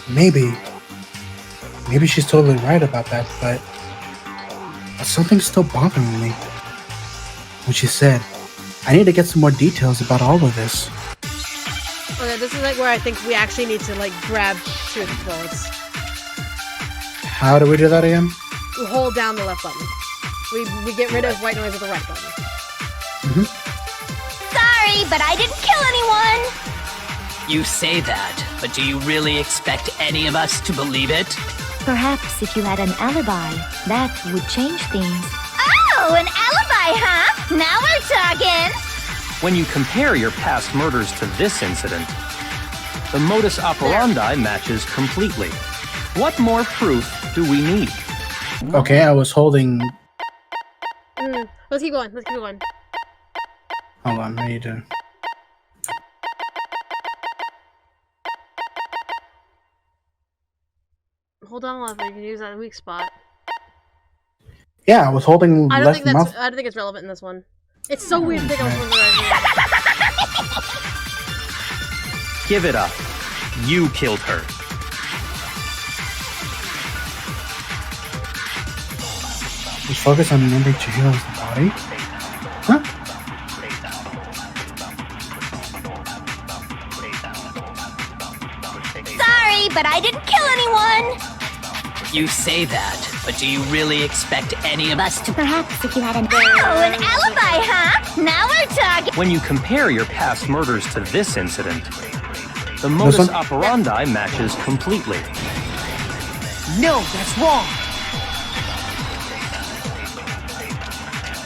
Maybe she's totally right about that, but something's still bothering me. When she said, I need to get some more details about all of this. Okay, this is like where I think we actually need to like grab truth bullets. How do we do that again? We hold down the left button. We get rid of white noise with the right button. Sorry, but I didn't kill anyone! You say that, but do you really expect any of us to believe it? Perhaps if you had an alibi, that would change things. Oh, an alibi, huh? Now we're talking! When you compare your past murders to this incident, the modus operandi matches completely. What more proof do we need? Okay, I was holding... Let's keep going. Let's keep going. Hold on, I need to... Hold on, left. You can use that weak spot. Yeah, I was holding I don't left think that's. mouse. I don't think it's relevant in this one. It's so weird to think I was right here. Give it up. You killed her. We focus on remembering Chihiro's body? Huh? Sorry, but I didn't kill anyone! You say that, but do you really expect any of us to? Perhaps if you had an... Oh, an alibi, huh? Now we're talking! When you compare your past murders to this incident, the modus operandi matches completely. No, that's wrong.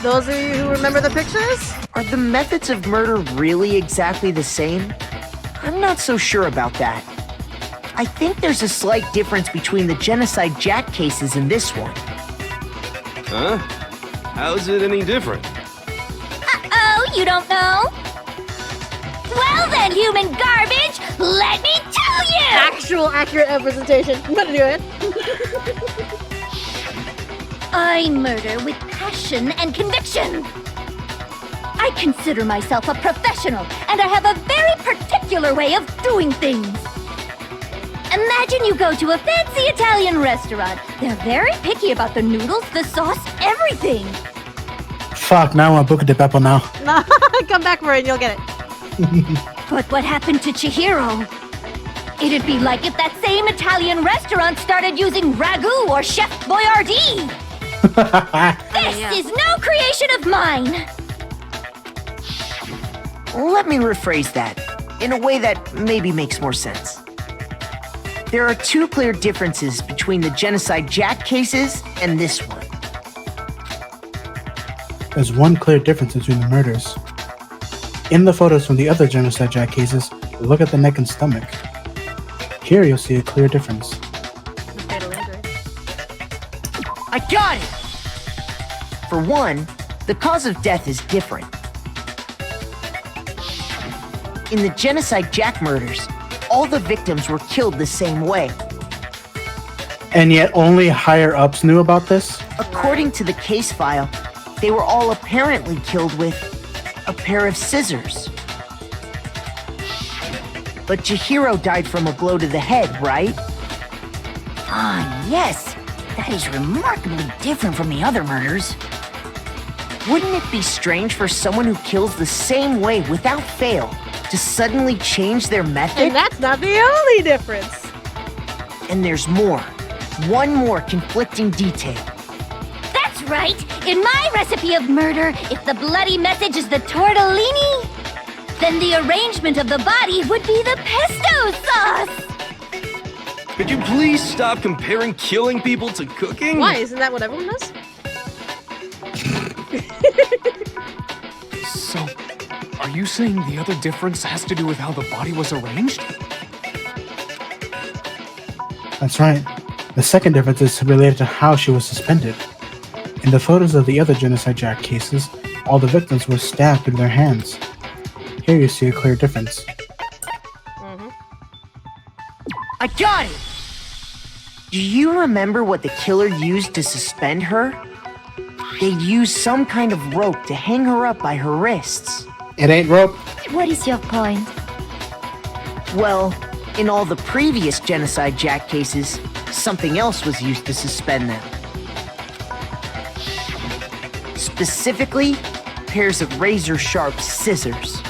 Those of you who remember the pictures? Are the methods of murder really exactly the same? I'm not so sure about that. I think there's a slight difference between the Genocide Jack cases and this one. Huh? How's it any different? Uh-oh, you don't know? Well then, human garbage, let me tell you! Actual accurate representation. I'm gonna do it. I murder with passion and conviction. I consider myself a professional, and I have a very particular way of doing things. Imagine you go to a fancy Italian restaurant. They're very picky about the noodles, the sauce, everything. Fuck, now I want Buca de Beppo now. Come back for it and you'll get it. But what happened to Chihiro? It'd be like if that same Italian restaurant started using ragu or Chef Boyardee. This is no creation of mine! Let me rephrase that, in a way that maybe makes more sense. There are two clear differences between the Genocide Jack cases and this one. There's one clear difference between the murders. In the photos from the other Genocide Jack cases, look at the neck and stomach. Here you'll see a clear difference. I got it! For one, the cause of death is different. In the Genocide Jack murders, all the victims were killed the same way. And yet only higher-ups knew about this? According to the case file, they were all apparently killed with a pair of scissors. But Chihiro died from a blow to the head, right? Ah, yes. That is remarkably different from the other murders. Wouldn't it be strange for someone who kills the same way without fail to suddenly change their method? And that's not the only difference. And there's more. One more conflicting detail. That's right! In my recipe of murder, if the bloody message is the tortellini, then the arrangement of the body would be the pesto sauce! Could you please stop comparing killing people to cooking? Why? Isn't that what everyone does? So, are you saying the other difference has to do with how the body was arranged? That's right. The second difference is related to how she was suspended. In the photos of the other Genocide Jack cases, all the victims were stabbed through their hands. Here you see a clear difference. I got it! Do you remember what the killer used to suspend her? They used some kind of rope to hang her up by her wrists. It ain't rope. What is your point? Well, In all the previous Genocide Jack cases, something else was used to suspend them. Specifically, pairs of razor-sharp scissors.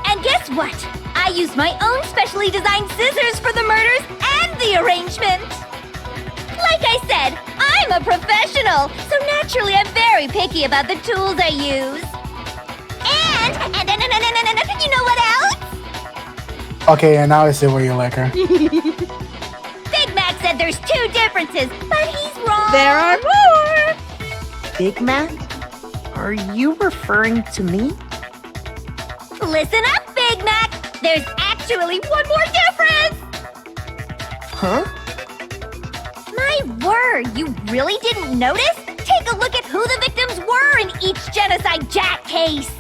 And guess what? I used my own specially designed scissors for the murders and the arrangement. Like I said, I'm a professional, so naturally I'm very picky about the tools I use. And you know what else? Okay, and now I see where you like her. Big Mac said there's 2 differences, but he's wrong. There are more. Big Mac? Are you referring to me? Listen up, Big Mac. There's actually one more difference. Huh? My word, you really didn't notice? Take a look at who the victims were in each Genocide Jack case.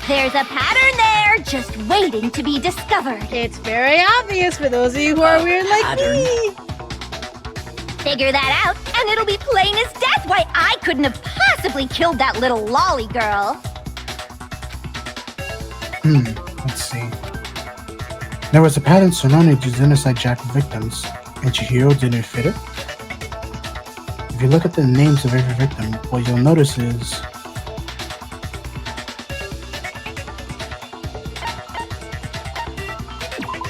There's a pattern there, just waiting to be discovered. It's very obvious for those of you who are weird like me. Figure that out, and it'll be plain as death why I couldn't have possibly killed that little lolly girl. Let's see. There was a pattern surrounding the Genocide Jack victims, and Chihiro didn't fit it. If you look at the names of every victim, what you'll notice is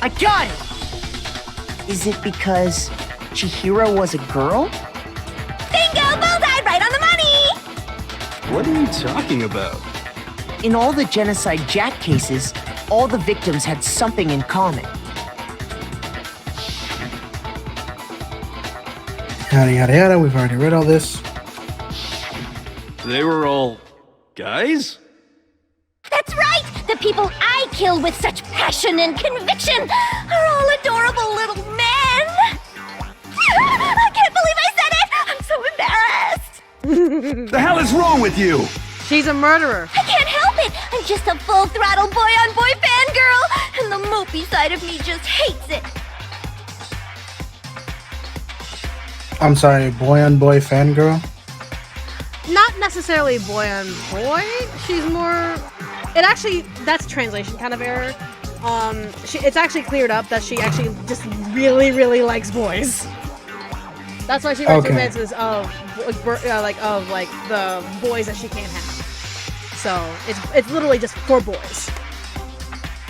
I got it! Is it because Chihiro was a girl? Bingo! Bullseye! Right on the money! What are you talking about? In all the Genocide Jack cases, all the victims had something in common. yada yada yada. We've already read all this. They were all guys? That's right! The people I kill with such passion and conviction are all adorable little men! I can't believe I said it! I'm so embarrassed! The hell is wrong with you? She's a murderer. I can't help it! I'm just a full-throttle boy-on-boy fangirl, and the mopey side of me just hates it. I'm sorry, boy-on-boy fangirl? Not necessarily boy on boy. She's more. It actually, that's translation kind of error. It's actually cleared up that she actually just really, really likes boys. That's why she writes romances of the boys that she can't have. So it's literally just for boys.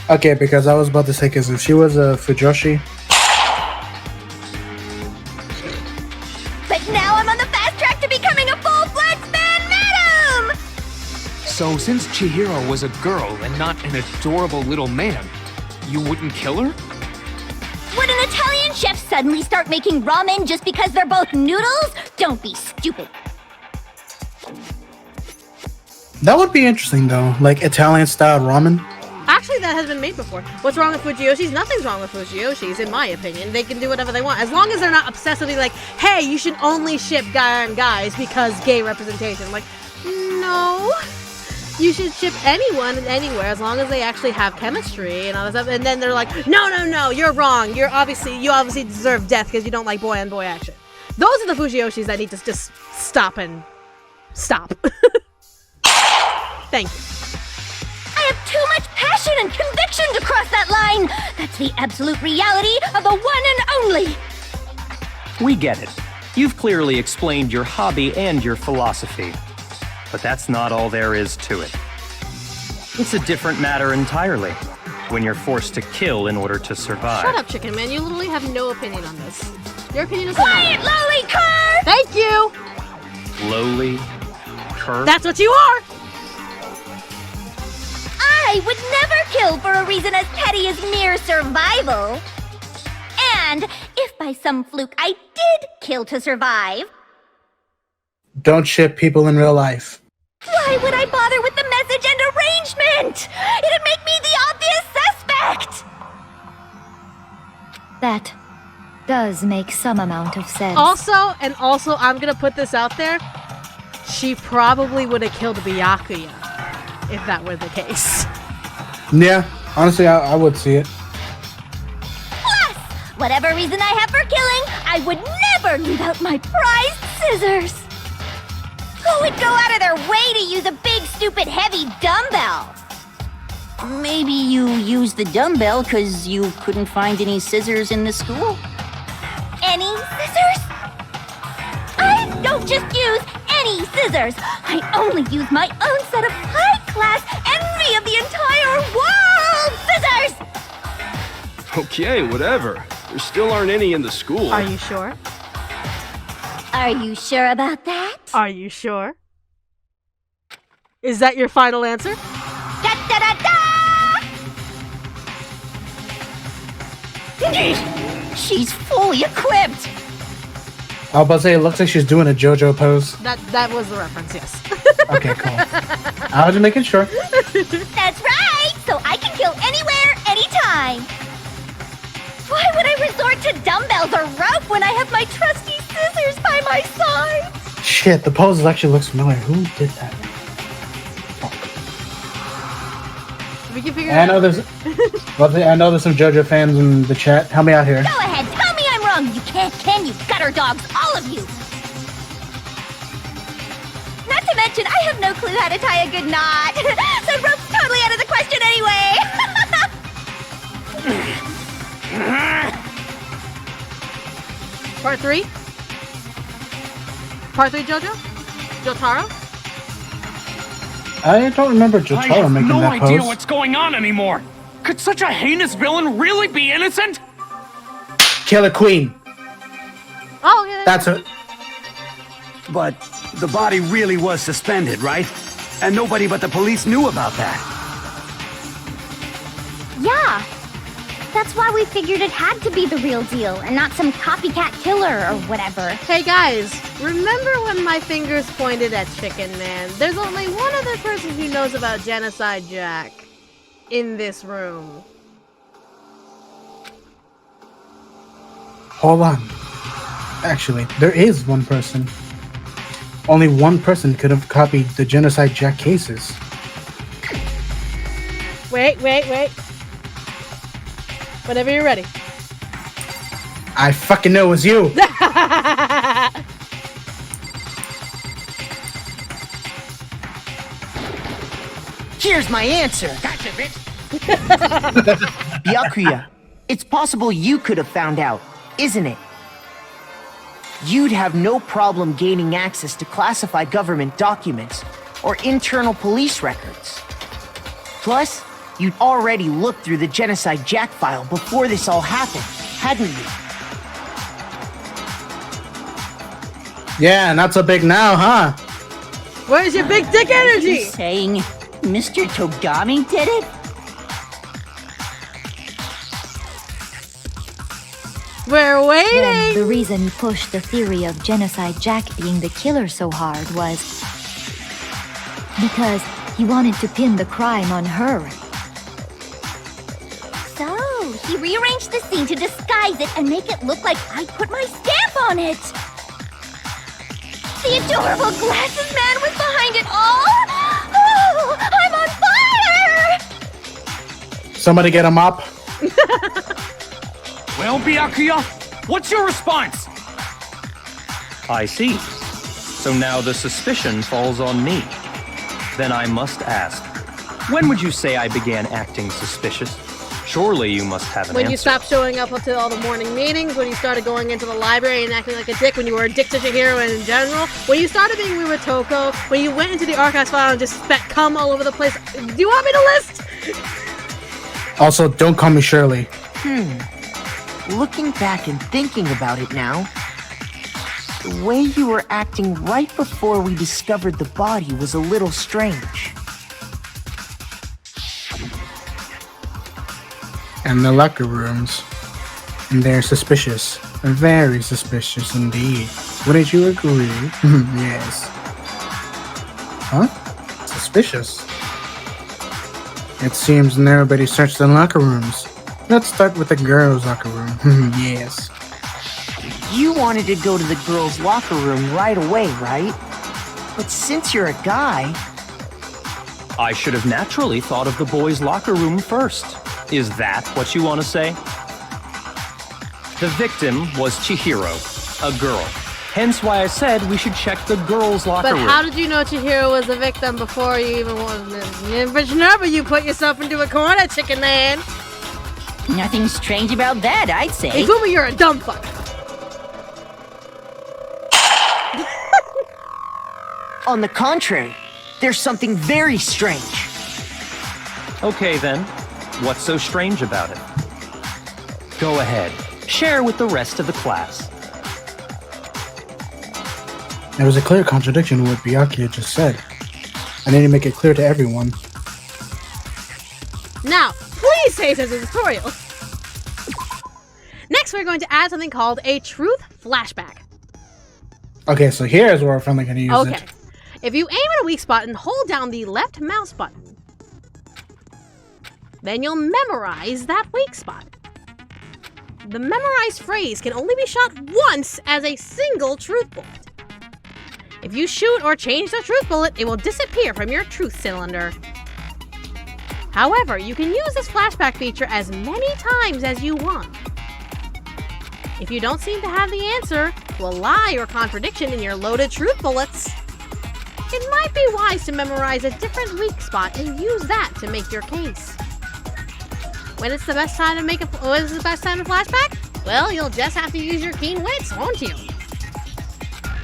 Okay, because I was about to say, because if she was a Fujoshi. But now I'm on the fast track to becoming a full-fledged fan madam! So since Chihiro was a girl and not an adorable little man, you wouldn't kill her? Would an Italian chef suddenly start making ramen just because they're both noodles? Don't be stupid. That would be interesting, though. Like Italian-style ramen. Actually, that has been made before. What's wrong with Fujiyoshi's? Nothing's wrong with Fujiyoshi's, in my opinion. They can do whatever they want. As long as they're not obsessively like, hey, you should only ship guy on guys because gay representation. Like, no. You should ship anyone and anywhere as long as they actually have chemistry and all that stuff. And then they're like, no, you're wrong. You obviously deserve death because you don't like boy-on-boy action. Those are the Fujiyoshis that need to just stop. Thank you. I have too much passion and conviction to cross that line. That's the absolute reality of the one and only. We get it. You've clearly explained your hobby and your philosophy. But that's not all there is to it. It's a different matter entirely when you're forced to kill in order to survive. Shut up, chicken man. You literally have no opinion on this. Your opinion is Quiet, lowly cur! Thank you! Lowly cur? That's what you are! I would never kill for a reason as petty as mere survival. And if by some fluke I did kill to survive, Don't ship people in real life. why would I bother with the message and arrangement? It'd make me the obvious suspect! That does make some amount of sense. Also, I'm gonna put this out there. She probably would have killed Byakuya if that were the case. Yeah, honestly, I would see it. Plus, whatever reason I have for killing, I would never leave out my prized scissors. Who would go out of their way to use a big, stupid, heavy dumbbell? Maybe you used the dumbbell because you couldn't find any scissors in the school? Any scissors? I don't just use any scissors. I only use my own set of high-class, envy of the entire world scissors! Okay, whatever. There still aren't any in the school. Are you sure? Are you sure about that? Are you sure? Is that your final answer? Da da da da! She's fully equipped! I was about to say, it looks like she's doing a JoJo pose. That was the reference, yes. Okay, cool. I was just making sure. That's right! So I can kill anywhere, anytime! Why would I resort to dumbbells or rope when I have my trusty scissors by my side? Shit, the pose actually looks familiar. Who did that? We can figure I know there's some JoJo fans in the chat. Help me out here. Go ahead, tell me I'm wrong. You can't, can you? Gutter dogs, all of you! Not to mention, I have no clue how to tie a good knot. So rope's totally out of the question anyway. Part 3? Part 3, JoJo? Jotaro? I don't remember Jotaro making that pose. I have no idea what's going on anymore. Could such a heinous villain really be innocent? Killer Queen. Oh, yeah. That's it. But the body really was suspended, right? And nobody but the police knew about that. Yeah. That's why we figured it had to be the real deal and not some copycat killer or whatever. Hey guys, remember when my fingers pointed at Chicken Man? There's only one other person who knows about Genocide Jack in this room. Hold on. Actually, there is one person. Only one person could have copied the Genocide Jack cases. Wait. Whenever you're ready. I fucking know it was you. Here's my answer. Gotcha, bitch. Byakuya, it's possible you could have found out, isn't it? You'd have no problem gaining access to classified government documents or internal police records. Plus, you'd already looked through the Genocide Jack file before this all happened, hadn't you? Yeah, not so big now, huh? Where's your big dick energy? You saying Mr. Togami did it? We're waiting! Then the reason he pushed the theory of Genocide Jack being the killer so hard was because he wanted to pin the crime on her. So, he rearranged the scene to disguise it and make it look like I put my stamp on it. The adorable glasses man was behind it all. Oh, I'm on fire! Somebody get a mop. Well, Byakuya, what's your response? I see. So now the suspicion falls on me. Then I must ask, when would you say I began acting suspicious? Surely you must have an When answer. you stopped showing up to all the morning meetings, when you started going into the library and acting like a dick, when you were a dick to Chihiro and in general, when you started being weird with Toko, when you went into the archives file and just spat cum all over the place. Do you want me to list? Also, don't call me Shirley. Looking back and thinking about it now, the way you were acting right before we discovered the body was a little strange. And the locker rooms. And they're suspicious. Very suspicious indeed. Wouldn't you agree? Yes. Huh? Suspicious? It seems nobody searched the locker rooms. Let's start with the girls' locker room. Yes. You wanted to go to the girls' locker room right away, right? But since you're a guy... I should have naturally thought of the boys' locker room first. Is that what you want to say? The victim was Chihiro, a girl, Hence why I said we should check the girls' locker But room. how did you know Chihiro was a victim before you even wanted him? But remember, you put yourself into a corner, chicken man. Nothing strange about that, I'd say. Ifumi, you're a dumb fuck. On the contrary, there's something very strange. Okay then, what's so strange about it? Go ahead, share with the rest of the class. There was a clear contradiction in what Byakuya just said. I need to make it clear to everyone. Now, please save as a tutorial. Next, we're going to add something called a truth flashback. Okay, so here's where we're finally going to use it. If you aim at a weak spot and hold down the left mouse button, then you'll memorize that weak spot. The memorized phrase can only be shot once as a single truth bullet. If you shoot or change the truth bullet, it will disappear from your truth cylinder. However, you can use this flashback feature as many times as you want. If you don't seem to have the answer to a lie or contradiction in your loaded truth bullets, it might be wise to memorize a different weak spot and use that to make your case. When is the best time to flashback? Well, you'll just have to use your keen wits, won't you?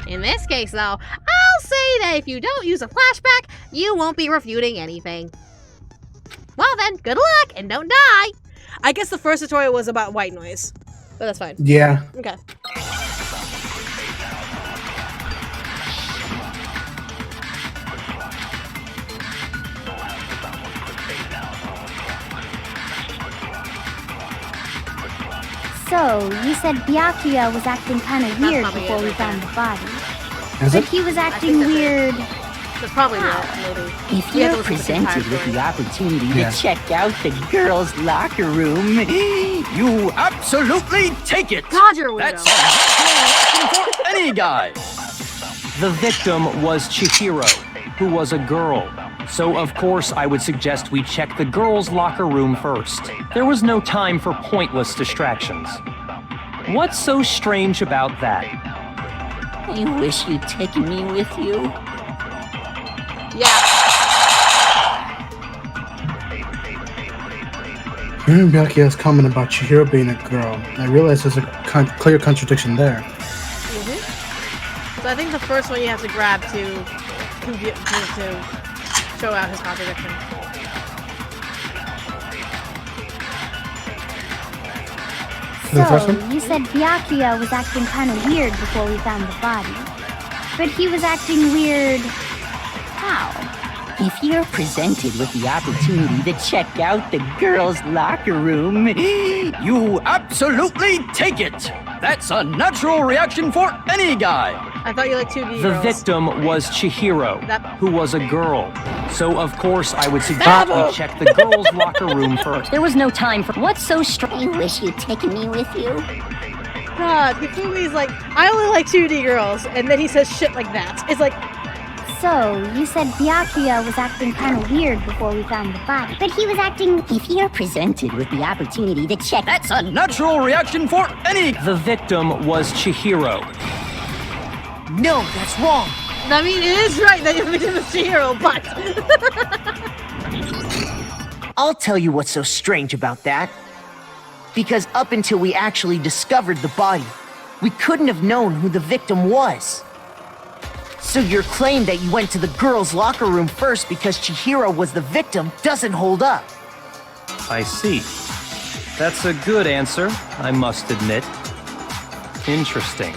In this case, though, I'll say that if you don't use a flashback, you won't be refuting anything. Well then, good luck and don't die! I guess the first tutorial was about white noise, but that's fine. Yeah. Okay. So, you said Byakuya was acting kind of weird before we found the body. But he was acting weird. That's probably maybe. If you're presented with the opportunity to check out the girls' locker room, You absolutely take it! God, you're a weirdo. That's for any guy! The victim was Chihiro, who was a girl. So of course I would suggest we check the girls' locker room first. There was no time for pointless distractions. What's so strange about that? I wish you'd taken me with you. Yeah. Hearing Byakuya's comment about Chihiro being a girl, I realize there's a clear contradiction there. So I think the first one you have to grab to show out his contradiction. So, you said Byakuya was acting kind of weird before we found the body. But he was acting weird... how? If you're presented with the opportunity to check out the girls' locker room, You absolutely take it! That's a natural reaction for any guy! I thought you liked 2D The girls. victim was Chihiro, who was a girl. So of course I would suggest Babble. we check the girls' locker room first. there was no time for what's so strange. I wish you'd taken me with you. God, Hifumi's like, I only like 2D girls, and then he says shit like that. It's like, So, you said Byakuya was acting kind of weird before we found the body. But he was acting... If you're presented with the opportunity to check, That's a natural reaction for any... The victim was Chihiro. No, that's wrong. I mean, it is right that you're victim of Chihiro, but... I'll tell you what's so strange about that. Because up until we actually discovered the body, we couldn't have known who the victim was. So your claim that you went to the girls' locker room first because Chihiro was the victim doesn't hold up. I see. That's a good answer, I must admit. Interesting.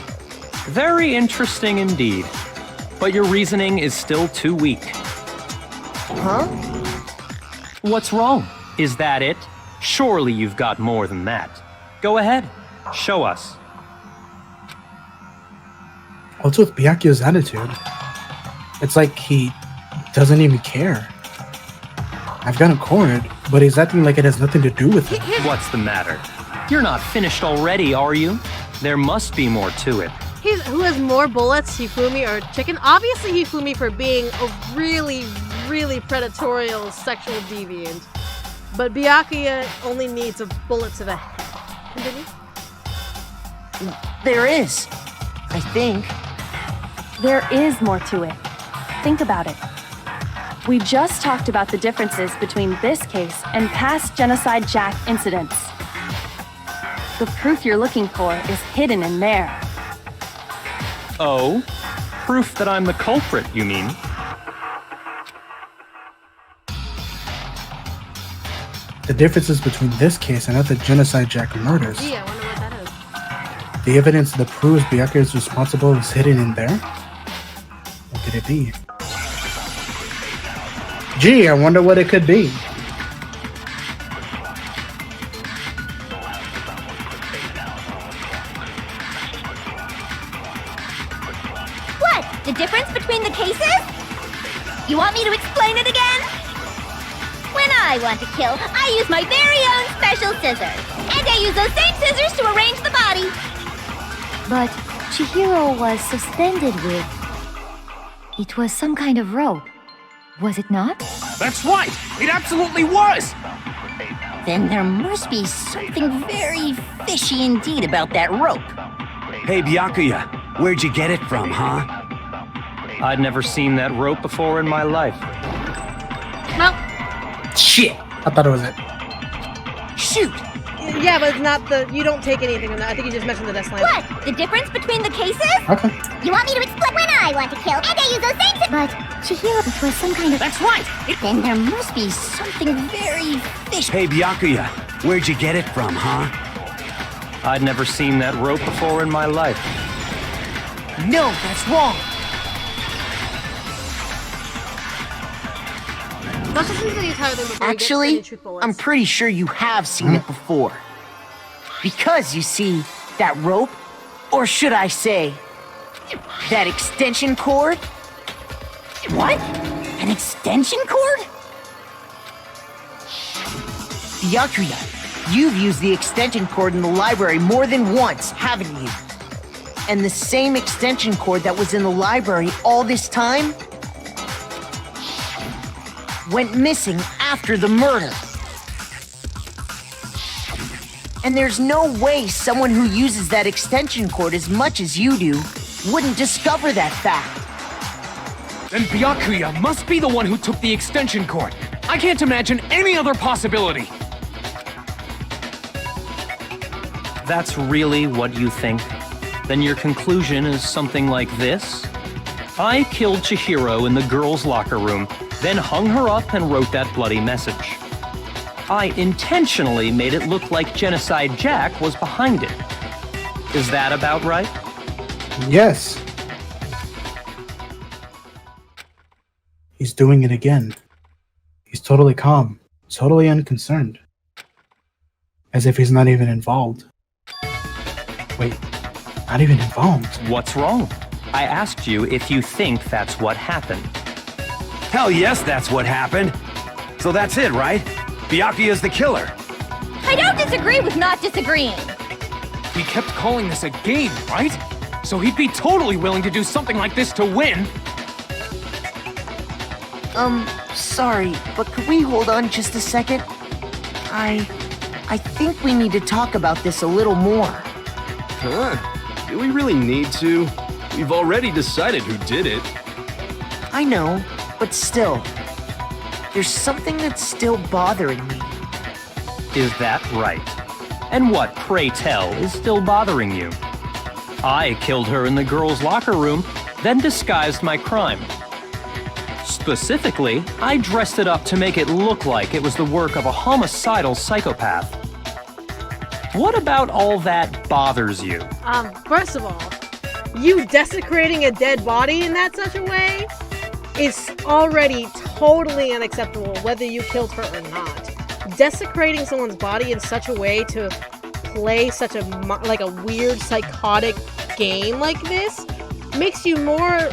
Very interesting indeed. But your reasoning is still too weak. Huh? What's wrong? Is that it? Surely you've got more than that. Go ahead. Show us. What's with Byakuya's attitude? It's like he doesn't even care. I've got him cornered, but he's acting like it has nothing to do with it. What's the matter? You're not finished already, are you? There must be more to it. Who has more bullets, Hifumi or Chicken? Obviously Hifumi for being a really, really predatorial sexual deviant. But Byakuya only needs a bullet to the head. Continue. There is, I think. There is more to it. Think about it. We just talked about the differences between this case and past Genocide Jack incidents. The proof you're looking for is hidden in there. Oh? Proof that I'm the culprit, you mean? The differences between this case and other Genocide Jack murders. Gee, I wonder what that is. The evidence that proves Byakuya is responsible is hidden in there? What could it be? Gee, I wonder what it could be. What? The difference between the cases? You want me to explain it again? When I want to kill, I use my very own special scissors. And I use those same scissors to arrange the body. But Chihiro was suspended with... It was some kind of rope. Was it not? That's right! It absolutely was! Then there must be something very fishy indeed about that rope. Hey, Byakuya, where'd you get it from, huh? I'd never seen that rope before in my life. Well, Shit! I thought it was it. Shoot! yeah, but it's not the... You don't take anything from that. I think you just mentioned the desk line. What? The difference between the cases? Okay. You want me to explain? When I want to kill, and I use those same scissors. But Chihiro, it was some kind of... That's right! Then there must be something very fishy. Hey, Byakuya, where'd you get it from, huh? I'd never seen that rope before in my life. No, that's wrong. Let's listen to the entire thing before we get Actually, any truthful I'm lists. pretty sure you have seen it before. Because, you see, that rope, or should I say, that extension cord? What? An extension cord? Byakuya, you've used the extension cord in the library more than once, haven't you? And the same extension cord that was in the library all this time went missing after the murder. And there's no way someone who uses that extension cord as much as you do wouldn't discover that fact. Then Byakuya must be the one who took the extension cord. I can't imagine any other possibility. That's really what you think? Then your conclusion is something like this? I killed Chihiro in the girls' locker room, then hung her up and wrote that bloody message. I intentionally made it look like Genocide Jack was behind it. Is that about right? Yes. He's doing it again. He's totally calm, totally unconcerned. As if he's not even involved. Wait, not even involved? What's wrong? I asked you if you think that's what happened. Hell yes, that's what happened. So that's it, right? Byakuya's the killer. I don't disagree with not disagreeing. He kept calling this a game, right? So he'd be totally willing to do something like this to win. Sorry, but could we hold on just a second? I think we need to talk about this a little more. Huh? Do we really need to? We've already decided who did it. I know, but still, there's something that's still bothering me. Is that right? And what, pray tell, is still bothering you? I killed her in the girls' locker room, then disguised my crime. Specifically, I dressed it up to make it look like it was the work of a homicidal psychopath. What about all that bothers you? First of all, you desecrating a dead body in that such a way is already totally unacceptable, whether you killed her or not. Desecrating someone's body in such a way to play such a weird psychotic game like this makes you more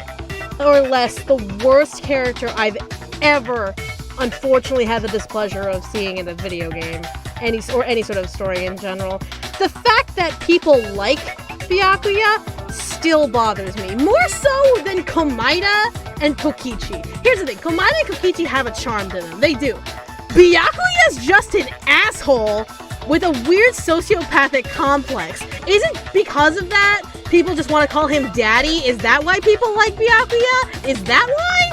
or less the worst character I've ever, unfortunately, had the displeasure of seeing in a video game, any sort of story in general. The fact that people like Byakuya still bothers me, more so than Komaeda and Kokichi. Here's the thing, Komaeda and Kokichi have a charm to them, they do. Byakuya's just an asshole with a weird sociopathic complex. Is it because of that people just want to call him daddy? Is that why people like Byakuya? Is that why?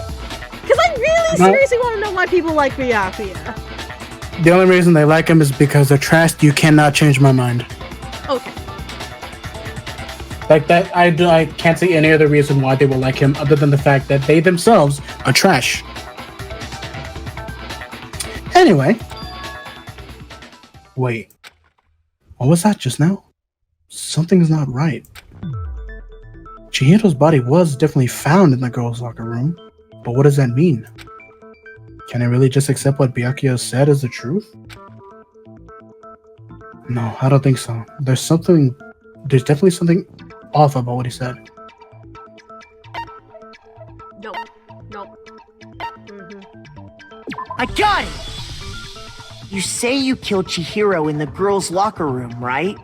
Because I really seriously want to know why people like Byakuya. The only reason they like him is because they're trash. You cannot change my mind. Okay. Like that, I can't see any other reason why they will like him other than the fact that they themselves are trash. Anyway. Wait. What was that just now? Something's not right. Chihiro's body was definitely found in the girls' locker room, but what does that mean? Can I really just accept what Byakuya said as the truth? No, I don't think so. There's definitely something off about what he said. Nope. I got it! You say you killed Chihiro in the girls' locker room, right?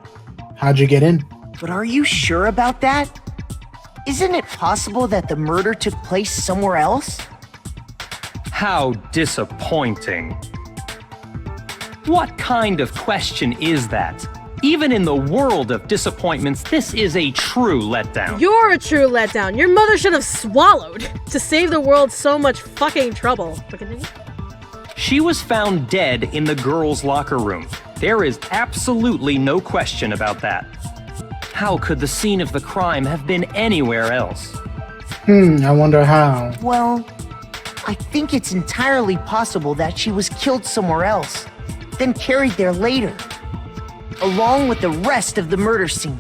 How'd you get in? But are you sure about that? Isn't it possible that the murder took place somewhere else? How disappointing. What kind of question is that? Even in the world of disappointments, this is a true letdown. You're a true letdown. Your mother should have swallowed to save the world so much fucking trouble. She was found dead in the girls' locker room. There is absolutely no question about that. How could the scene of the crime have been anywhere else? I wonder how. Well, I think it's entirely possible that she was killed somewhere else, then carried there later, along with the rest of the murder scene.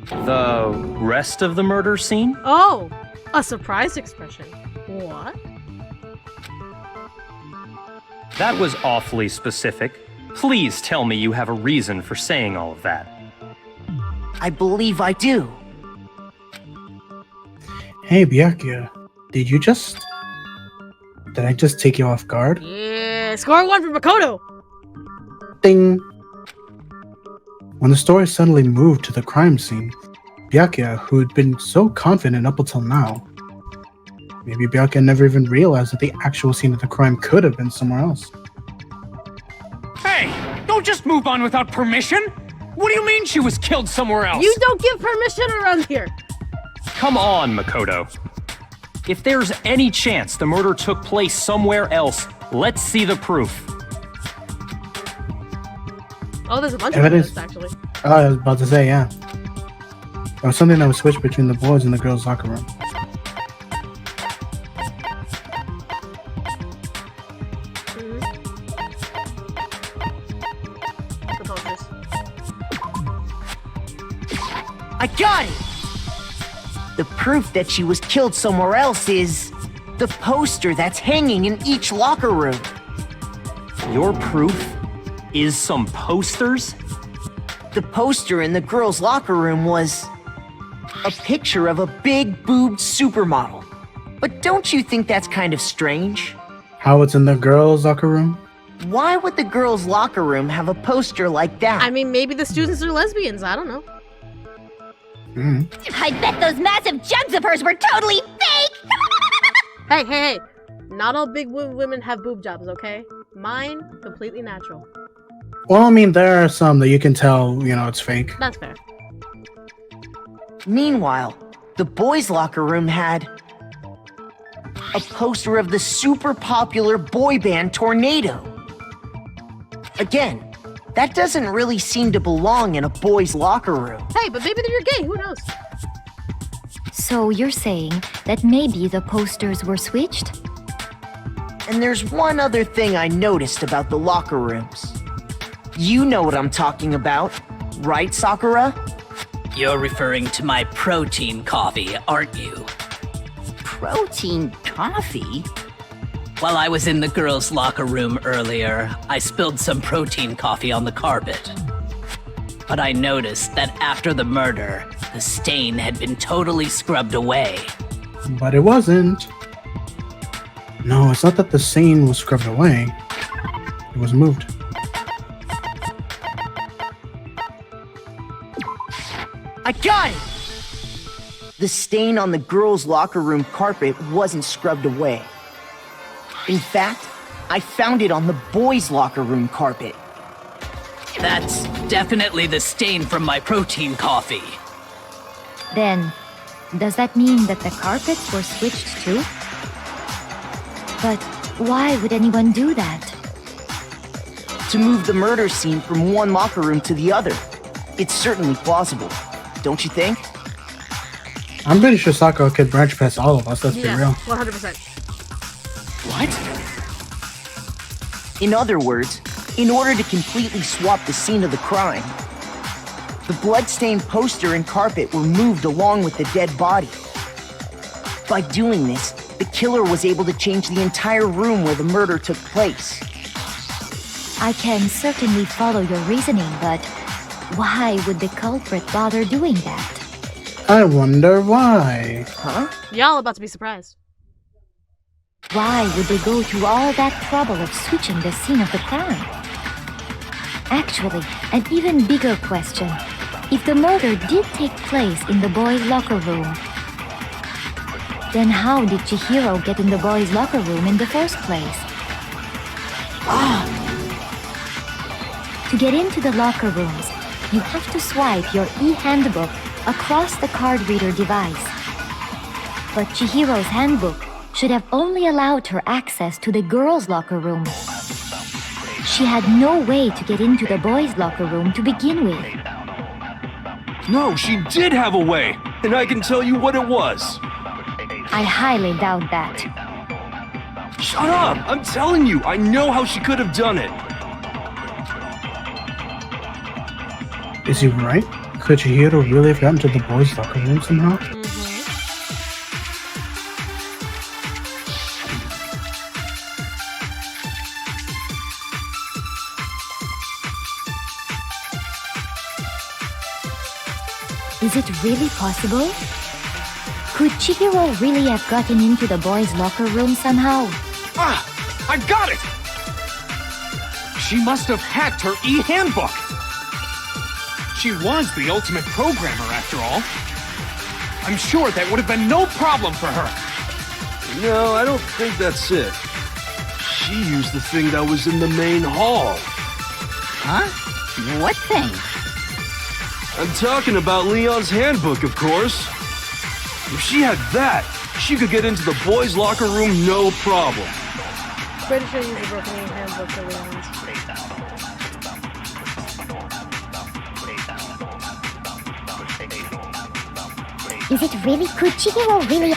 The rest of the murder scene? Oh, a surprise expression. What? That was awfully specific. Please tell me you have a reason for saying all of that. I believe I do. Hey, Byakuya, did I just take you off guard? Yeah, score 1 for Makoto! Ding! When the story suddenly moved to the crime scene, Byakuya, who had been so confident up until now, maybe Byakuya never even realized that the actual scene of the crime could have been somewhere else. Hey, don't just move on without permission! What do you mean she was killed somewhere else? You don't give permission around here! Come on, Makoto. If there's any chance the murder took place somewhere else, let's see the proof. Oh, there's a bunch Evidence. of evidence, actually. Oh, I was about to say, yeah. There was something that was switched between the boys and the girls' locker room. I got it! The proof that she was killed somewhere else is the poster that's hanging in each locker room. Your proof is some posters? The poster in the girls' locker room was a picture of a big-boobed supermodel. But don't you think that's kind of strange? How it's in the girls' locker room? Why would the girls' locker room have a poster like that? I mean, maybe the students are lesbians, I don't know. I bet those massive jugs of hers were totally fake! Hey. Not all big women have boob jobs, okay? Mine, completely natural. Well, I mean, there are some that you can tell, it's fake. That's fair. Meanwhile, the boys' locker room had a poster of the super popular boy band Tornado. Again, that doesn't really seem to belong in a boys' locker room. Hey, but maybe you're gay, who knows? So you're saying that maybe the posters were switched? And there's one other thing I noticed about the locker rooms. You know what I'm talking about, right, Sakura? You're referring to my protein coffee, aren't you? Protein coffee? While I was in the girls' locker room earlier, I spilled some protein coffee on the carpet. But I noticed that after the murder, the stain had been totally scrubbed away. But it wasn't. No, it's not that the stain was scrubbed away. It was moved. I got it! The stain on the girls' locker room carpet wasn't scrubbed away. In fact, I found it on the boys' locker room carpet. That's definitely the stain from my protein coffee. Then, does that mean that the carpets were switched too? But why would anyone do that? To move the murder scene from one locker room to the other. It's certainly plausible, don't you think? I'm pretty sure Sako could branch past all of us, let's be real. 100%. What? In other words, in order to completely swap the scene of the crime, the bloodstained poster and carpet were moved along with the dead body. By doing this, the killer was able to change the entire room where the murder took place. I can certainly follow your reasoning, but why would the culprit bother doing that? I wonder why. Huh? Y'all about to be surprised. Why would they go to all that trouble of switching the scene of the crime? Actually, an even bigger question. If the murder did take place in the boys' locker room, then how did Chihiro get in the boys' locker room in the first place? To get into the locker rooms, you have to swipe your e-handbook across the card reader device. But Chihiro's handbook should have only allowed her access to the girls' locker room. She had no way to get into the boys' locker room to begin with. No, she did have a way, and I can tell you what it was. I highly doubt that. Shut up! I'm telling you, I know how she could have done it. Is he right? Could Chihiro really have gotten to the boys' locker room somehow? Is it really possible? Could Chihiro really have gotten into the boys' locker room somehow? Ah! I got it! She must have hacked her e-handbook! She was the ultimate programmer, after all. I'm sure that would have been no problem for her. No, I don't think that's it. She used the thing that was in the main hall. Huh? What thing? I'm talking about Leon's handbook, of course. If she had that, she could get into the boys' locker room no problem. Pretty sure you used a broken handbook for Leon's. Is it really? Could Chihiro really?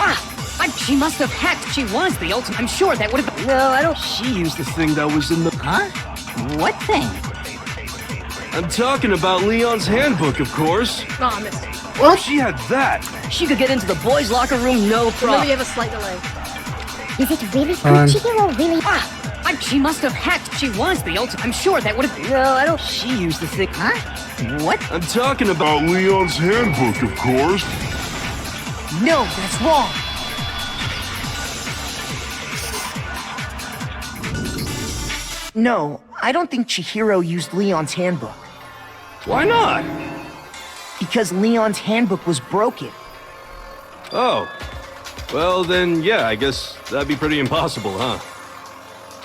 She must have hacked. She was the ultimate. I'm sure that would have been. No, I don't. She used the thing that was in the. Huh? What thing? I'm talking about Leon's handbook, of course. No, I missed it. What? If she had that, she could get into the boys' locker room no problem. Maybe you have a slight delay. Is it really? Could Chihiro really? She must have hacked. She was the ultimate. I'm sure that would have. No, I don't. She used the thing. Huh? What? I'm talking about Leon's handbook, of course. No, that's wrong. No, I don't think Chihiro used Leon's handbook. Why not? Because Leon's handbook was broken. Oh. Well, then, yeah, I guess that'd be pretty impossible, huh?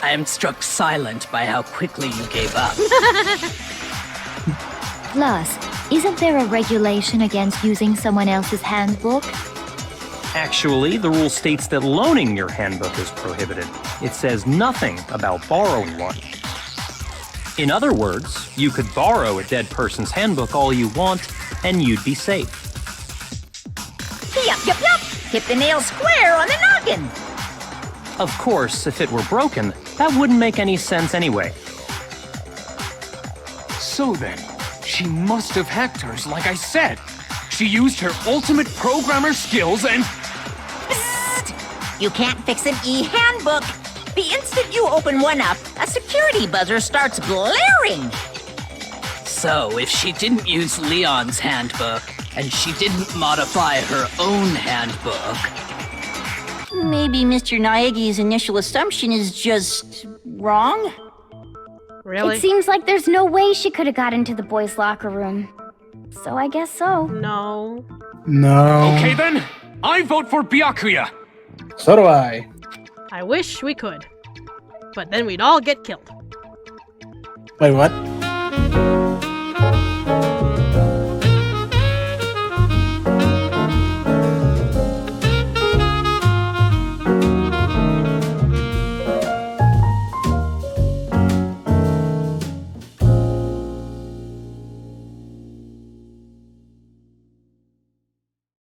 I am struck silent by how quickly you gave up. Plus, isn't there a regulation against using someone else's handbook? Actually, the rule states that loaning your handbook is prohibited. It says nothing about borrowing one. In other words, you could borrow a dead person's handbook all you want, and you'd be safe. Yup. Hit the nail square on the noggin. Of course, if it were broken, that wouldn't make any sense anyway. So then, she must have hacked hers, like I said. She used her ultimate programmer skills and... Psst! You can't fix an e-handbook. The instant you open one up, a security buzzer starts blaring. So, if she didn't use Leon's handbook, and she didn't modify her own handbook... Maybe Mr. Naegi's initial assumption is just... wrong? Really? It seems like there's no way she could have got into the boys' locker room. So I guess so. No. No. Okay then, I vote for Byakuya. So do I. I wish we could. But then we'd all get killed. Wait, what?